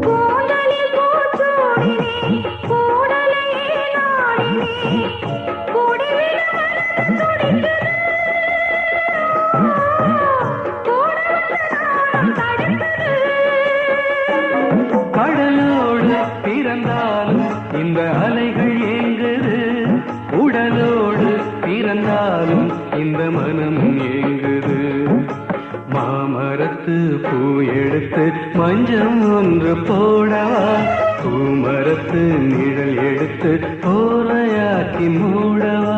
கூந்தலில் பூச்சூடினே கூடலையே நாடினே கூடிவிட மனது துடிக்குது கூட வந்த நாளும் தடுக்குது கடலோடு பிறந்தாலும் இந்த அலைகள் ஏங்குது உடலோடு பிறந்தாலும் இந்த மனம் ஏங்குது மாமரத்து பூ எடுத்து மஞ்சம் ஒன்று போடவா பூமரத்து நிழல் எடுத்து போலையாக்கி மூடவா